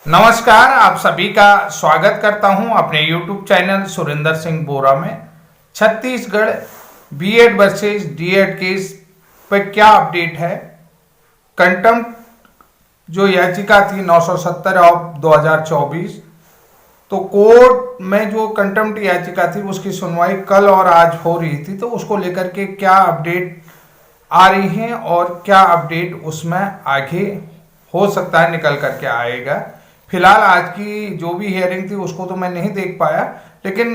नमस्कार, आप सभी का स्वागत करता हूं अपने YouTube चैनल सुरेंद्र सिंह बोरा में। Chhattisgarh B Ed versus D Ed case पे क्या अपडेट है। कंटेम्प्ट जो याचिका थी 970 ऑफ 2024, तो कोर्ट में जो कंटेम्प्ट याचिका थी उसकी सुनवाई कल और आज हो रही थी, तो उसको लेकर के क्या अपडेट आ रही हैं और क्या अपडेट उसमें आगे हो सकता है निकल करके आएगा। फिलहाल आज की जो भी हियरिंग थी उसको तो मैं नहीं देख पाया, लेकिन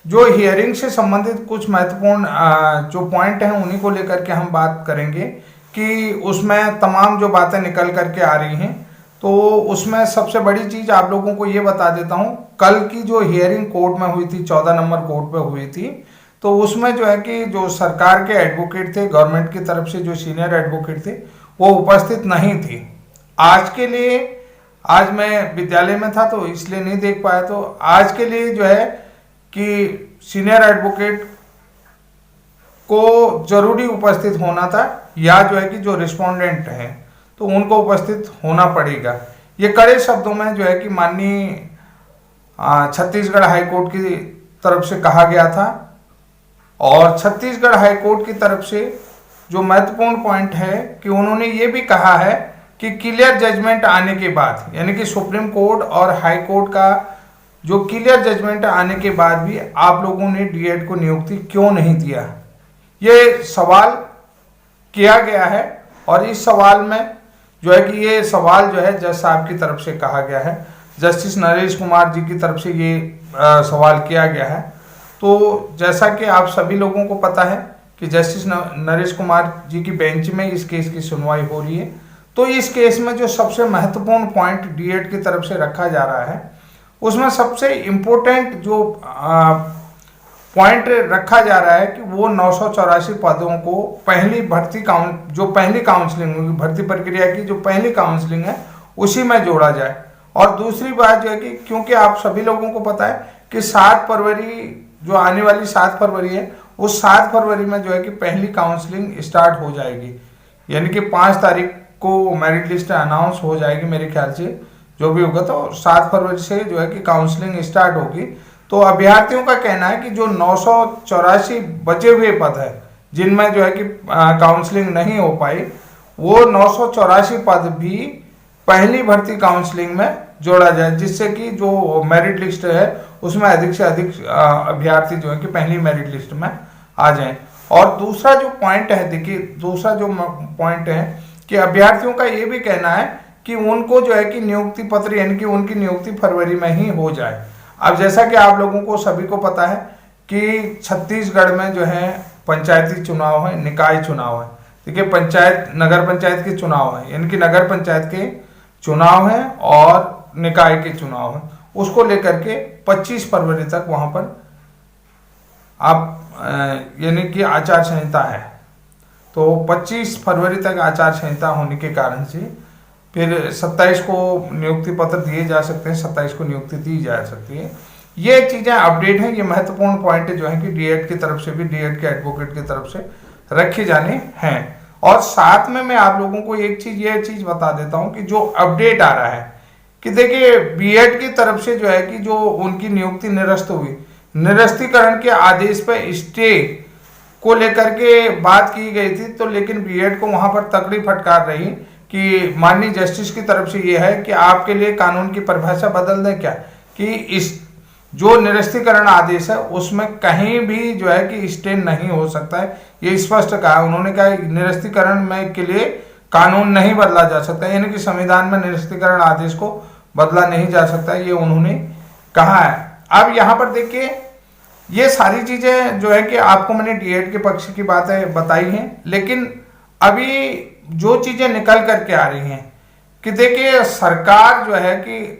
जो हियरिंग से संबंधित कुछ महत्वपूर्ण जो पॉइंट हैं उन्हीं को लेकर के हम बात करेंगे कि उसमें तमाम जो बातें निकल करके आ रही हैं। तो उसमें सबसे बड़ी चीज़ आप लोगों को ये बता देता हूँ, कल की जो हियरिंग कोर्ट में हुई थी, 14 नंबर कोर्ट पे हुई थी, तो उसमें जो है कि जो सरकार के एडवोकेट थे, गवर्नमेंट की तरफ से जो सीनियर एडवोकेट थे, वो उपस्थित नहीं थी। आज के लिए, आज मैं विद्यालय में था तो इसलिए नहीं देख पाया, तो आज के लिए जो है कि सीनियर एडवोकेट को जरूरी उपस्थित होना था, या जो है कि जो रिस्पोंडेंट हैं तो उनको उपस्थित होना पड़ेगा। ये कड़े शब्दों में जो है कि माननीय छत्तीसगढ़ हाईकोर्ट की तरफ से कहा गया था। और छत्तीसगढ़ हाईकोर्ट की तरफ से जो महत्वपूर्ण पॉइंट है कि उन्होंने ये भी कहा है कि क्लियर जजमेंट आने के बाद, यानी कि सुप्रीम कोर्ट और हाई कोर्ट का जो क्लियर जजमेंट आने के बाद भी आप लोगों ने डीएड को नियुक्ति क्यों नहीं दिया, ये सवाल किया गया है। और इस सवाल में जो है कि ये सवाल जो है जज साहब की तरफ से कहा गया है, जस्टिस नरेश कुमार जी की तरफ से ये सवाल किया गया है। तो जैसा कि आप सभी लोगों को पता है कि जस्टिस नरेश कुमार जी की बेंच में इस केस की सुनवाई हो रही है। तो इस केस में जो सबसे महत्वपूर्ण पॉइंट डीएड की तरफ से रखा जा रहा है, उसमें सबसे इम्पोर्टेंट जो पॉइंट रखा जा रहा है कि वो 984 पदों को पहली काउंसलिंग होगी, भर्ती प्रक्रिया की जो पहली काउंसलिंग है उसी में जोड़ा जाए। और दूसरी बात जो है कि क्योंकि आप सभी लोगों को पता है कि 7 फरवरी जो आने वाली 7 फरवरी है, उस 7 फरवरी में जो है कि पहली काउंसलिंग स्टार्ट हो जाएगी, यानी कि 5 तारीख को मेरिट लिस्ट अनाउंस हो जाएगी मेरे ख्याल से, जो भी होगा। तो 7 फरवरी से जो है कि काउंसलिंग स्टार्ट होगी। तो अभ्यर्थियों का कहना है कि जो 984 बचे हुए पद है जिनमें जो है कि काउंसलिंग नहीं हो पाई, वो 984 पद भी पहली भर्ती काउंसलिंग में जोड़ा जाए, जिससे कि जो मेरिट लिस्ट है उसमें अधिक से अधिक अभ्यर्थी जो है कि पहली मेरिट लिस्ट में आ जाएं। और दूसरा जो पॉइंट है, देखिए दूसरा जो पॉइंट है कि अभ्यर्थियों का ये भी कहना है कि उनको जो है कि नियुक्ति पत्र, यानी कि उनकी नियुक्ति फरवरी में ही हो जाए। अब जैसा कि आप लोगों को सभी को पता है कि छत्तीसगढ़ में जो है पंचायती चुनाव है, निकाय चुनाव है। देखिए नगर पंचायत के चुनाव है, यानी कि नगर पंचायत के चुनाव है और निकाय के चुनाव है। उसको लेकर के 25 फरवरी तक वहां पर आप यानी कि आचार संहिता है। तो 25 फरवरी तक आचार संहिता होने के कारण से फिर 27 को नियुक्ति पत्र दिए जा सकते हैं, 27 को नियुक्ति दी जा सकती है। ये चीज़ें अपडेट हैं, ये महत्वपूर्ण पॉइंट जो है कि डीएड की तरफ से भी, डीएड के एडवोकेट की तरफ से रखे जाने हैं। और साथ में मैं आप लोगों को एक चीज़, ये चीज़ बता देता हूँ कि जो अपडेट आ रहा है कि देखिए बीएड की तरफ से जो है कि जो उनकी नियुक्ति निरस्त हुई, निरस्तीकरण के आदेश पर स्टे को लेकर के बात की गई थी, तो लेकिन बीएड को वहां पर तगड़ी फटकार रही कि माननीय जस्टिस की तरफ से ये है कि आपके लिए कानून की परिभाषा बदल दें क्या, कि इस जो निरस्तीकरण आदेश है उसमें कहीं भी जो है कि स्टे नहीं हो सकता है। ये स्पष्ट कहा उन्होंने, कहा निरस्तीकरण में के लिए कानून नहीं बदला जा सकता, यानी कि संविधान में निरस्तीकरण आदेश को बदला नहीं जा सकता, ये उन्होंने कहा है। अब यहाँ पर देखिए, ये सारी चीजें जो है कि आपको मैंने डीएड के पक्ष की बातें बताई हैं, लेकिन अभी जो चीजें निकल करके आ रही हैं कि देखिए सरकार जो है कि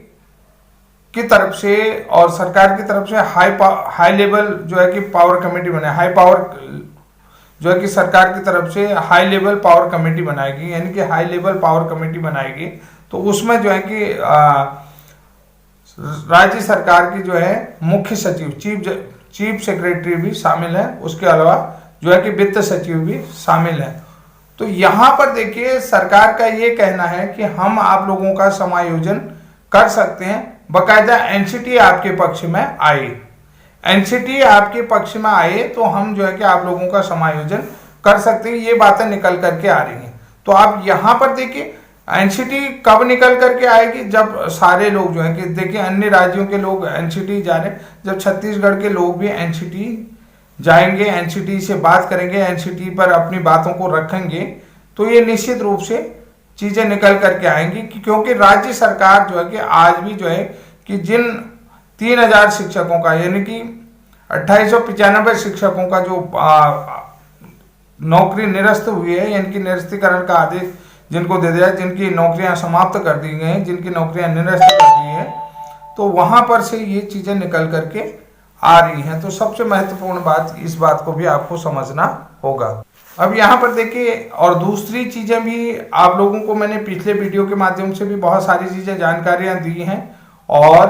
तरफ से, और सरकार की तरफ से हाई लेवल जो है कि पावर कमेटी बने, हाई पावर जो है कि सरकार की तरफ से हाई लेवल पावर कमेटी बनाएगी, यानी कि हाई लेवल पावर कमेटी बनाएगी। तो उसमें जो है कि राज्य सरकार की जो है मुख्य सचिव, चीफ सेक्रेटरी भी शामिल है, उसके अलावा जो है कि वित्त सचिव भी शामिल है। तो यहाँ पर देखिए सरकार का ये कहना है कि हम आप लोगों का समायोजन कर सकते हैं। बकायदा एनसीटी आपके पक्ष में आए, एनसीटी आपके पक्ष में आए तो हम जो है कि आप लोगों का समायोजन कर सकते हैं। ये बातें निकल करके आ रही हैं। तो आप यहाँ पर देखिए एनसीटी कब निकल करके आएगी, जब सारे लोग जो है कि देखिए अन्य राज्यों के लोग एनसीटी जा रहे हैं, जब छत्तीसगढ़ के लोग भी एनसीटी जाएंगे, एनसीटी से बात करेंगे, एनसीटी पर अपनी बातों को रखेंगे, तो ये निश्चित रूप से चीजें निकल करके आएंगी क्योंकि राज्य सरकार जो है कि आज भी जो है कि जिन 3000 शिक्षकों का यानी कि 2895 शिक्षकों का जो नौकरी निरस्त हुई है, यानी कि निरस्तीकरण का आदेश जिनको दे दिया, जिनकी नौकरियां समाप्त कर दी गई हैं, जिनकी नौकरियां निरस्त कर दी हैं, तो वहां पर से ये चीजें निकल करके आ रही हैं। तो सबसे महत्वपूर्ण बात, इस बात को भी आपको समझना होगा। अब यहाँ पर देखिए और दूसरी चीजें भी आप लोगों को मैंने पिछले वीडियो के माध्यम से भी बहुत सारी चीजें जानकारियां दी हैं और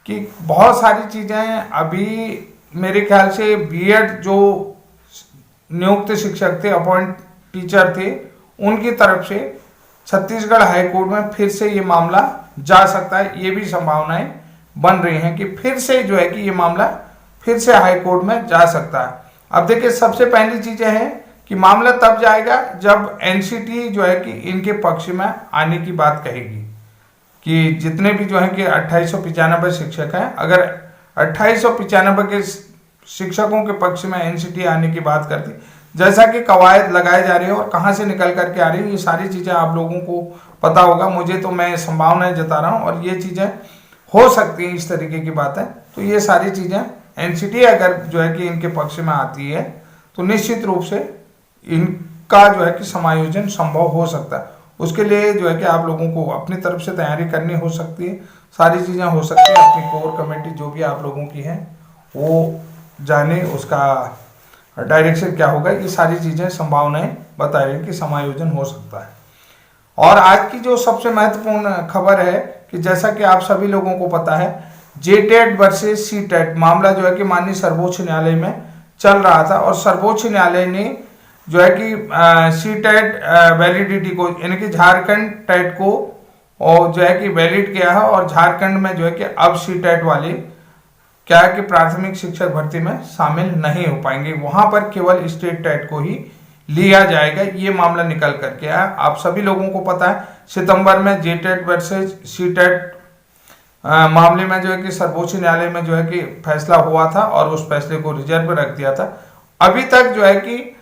कि बहुत सारी चीजें अभी मेरे ख्याल से बीएड जो नियुक्त शिक्षक थे, अपॉइंट टीचर थे, उनकी तरफ से छत्तीसगढ़ हाईकोर्ट में फिर से ये मामला जा सकता है। ये भी संभावनाएं बन रही हैं कि फिर से जो है कि ये मामला फिर से हाईकोर्ट में जा सकता है। अब देखिए सबसे पहली चीजें हैं कि मामला तब जाएगा जब एनसीटी जो है कि इनके पक्ष में आने की बात कहेगी कि जितने भी जो है कि 2895 शिक्षक हैं, अगर 2895 के शिक्षकों के पक्ष में एनसीटी आने की बात करती, जैसा कि कवायद लगाए जा रही है और कहां से निकल करके आ रही है, ये सारी चीजें आप लोगों को पता होगा। मुझे तो मैं संभावनाएं जता रहा हूं और ये चीजें हो सकती हैं, इस तरीके की बातें। तो ये सारी चीजें एनसीटी अगर जो है कि इनके पक्ष में आती है तो निश्चित रूप से इनका जो है कि समायोजन संभव हो सकता है। उसके लिए जो है कि आप लोगों को अपनी तरफ से तैयारी करनी हो सकती है, सारी चीजें हो सकती है। अपनी कोर कमेटी जो भी आप लोगों की है वो जाने उसका डायरेक्शन क्या होगा, ये सारी चीजें संभावनाएं बता रही हैं कि समायोजन हो सकता है। और आज की जो सबसे महत्वपूर्ण खबर है कि जैसा कि आप सभी लोगों को पता है, जेटेट वर्सेस सीटेट मामला जो है कि माननीय सर्वोच्च न्यायालय में चल रहा था और सर्वोच्च न्यायालय ने जो है कि सीटेट वैलिडिटी को यानी कि झारखंड टेट को और जो है कि वैलिड किया है और झारखंड में जो है कि अब सीटेट वाले क्या है कि प्राथमिक शिक्षक भर्ती में शामिल नहीं हो पाएंगे, वहां पर केवल स्टेट टेट को ही लिया जाएगा। ये मामला निकल करके आया। आप सभी लोगों को पता है सितंबर में जेटेट वर्सेस सीटेट मामले में जो है कि सर्वोच्च न्यायालय में जो है कि फैसला हुआ था और उस फैसले को रिजर्व रख दिया था। अभी तक जो है कि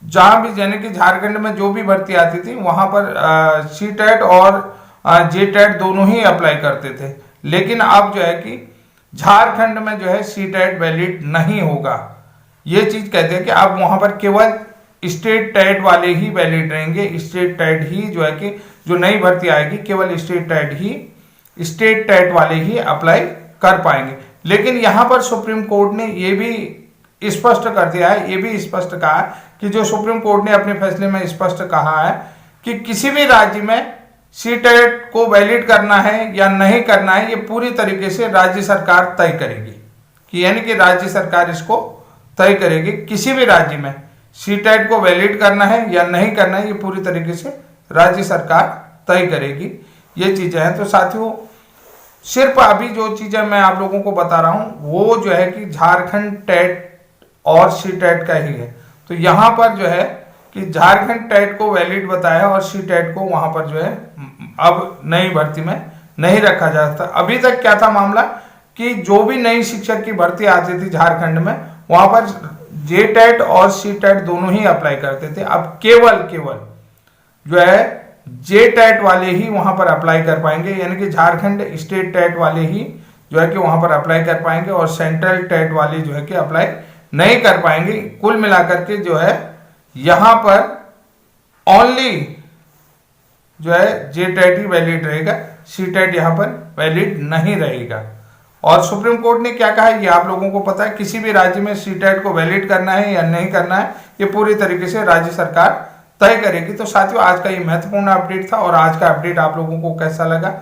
जहां भी यानी कि झारखंड में जो भी भर्ती आती थी वहां पर सीटेट और जेटेट दोनों ही अप्लाई करते थे, लेकिन अब जो है कि झारखंड में जो है सीटेट वैलिड नहीं होगा। ये चीज कहते हैं कि अब वहां पर केवल स्टेट टेट वाले ही वैलिड रहेंगे। स्टेट टेट ही जो है कि जो नई भर्ती आएगी केवल स्टेट टेट वाले ही अप्लाई कर पाएंगे। लेकिन यहां पर सुप्रीम कोर्ट ने ये भी स्पष्ट कर दिया है, ये भी स्पष्ट कहा है कि जो सुप्रीम कोर्ट ने अपने फैसले में स्पष्ट कहा है कि किसी भी राज्य में सीटेट को वैलिड करना है या नहीं करना है, ये पूरी तरीके से राज्य सरकार तय करेगी। कि यानी कि राज्य सरकार इसको तय करेगी, किसी भी राज्य में सीटेट को वैलिड करना है या नहीं करना है, ये पूरी तरीके से राज्य सरकार तय करेगी। ये चीजें हैं। तो साथियों सिर्फ अभी जो चीजें मैं आप लोगों को बता रहा हूं वो जो है कि झारखंड टेट और सीटेट का ही है। तो यहां पर जो है कि झारखंड टेट को वैलिड बताया और सीटेट को वहां पर जो है अब नई भर्ती में नहीं रखा जा सकता। अभी तक क्या था मामला कि जो भी नई शिक्षक की भर्ती आती थी झारखंड में वहां पर जेटेट और सीटेट दोनों ही अप्लाई करते थे। अब केवल जो है जेटेट वाले ही वहां पर अप्लाई कर पाएंगे, यानी कि झारखंड स्टेट टेट वाले ही जो है कि वहां पर अप्लाई कर पाएंगे और सेंट्रल टेट वाले जो है कि अप्लाई नहीं कर पाएंगे। कुल मिलाकर के जो है यहां पर ओनली जो है जेटेट ही वैलिड रहेगा, सीटेट यहां पर वैलिड नहीं रहेगा। और सुप्रीम कोर्ट ने क्या कहा है ये आप लोगों को पता है। किसी भी राज्य में सीटेट को वैलिड करना है या नहीं करना है ये पूरी तरीके से राज्य सरकार तय करेगी। तो साथियों आज का ये महत्वपूर्ण अपडेट था और आज का अपडेट आप लोगों को कैसा लगा,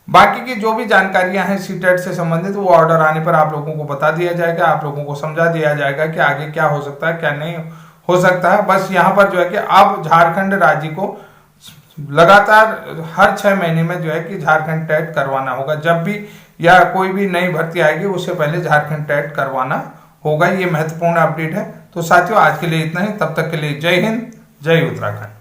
बाकी की जो भी जानकारियां हैं सीटेट से संबंधित वो ऑर्डर आने पर आप लोगों को बता दिया जाएगा, आप लोगों को समझा दिया जाएगा कि आगे क्या हो सकता है क्या नहीं हो सकता है। बस यहाँ पर जो है कि अब झारखंड राज्य को लगातार हर 6 महीने में जो है कि झारखंड टेट करवाना होगा। जब भी या कोई भी नई भर्ती आएगी उससे पहले झारखंड टेट करवाना होगा। ये महत्वपूर्ण अपडेट है। तो साथियों आज के लिए इतना ही, तब तक के लिए जय हिंद, जय उत्तराखंड।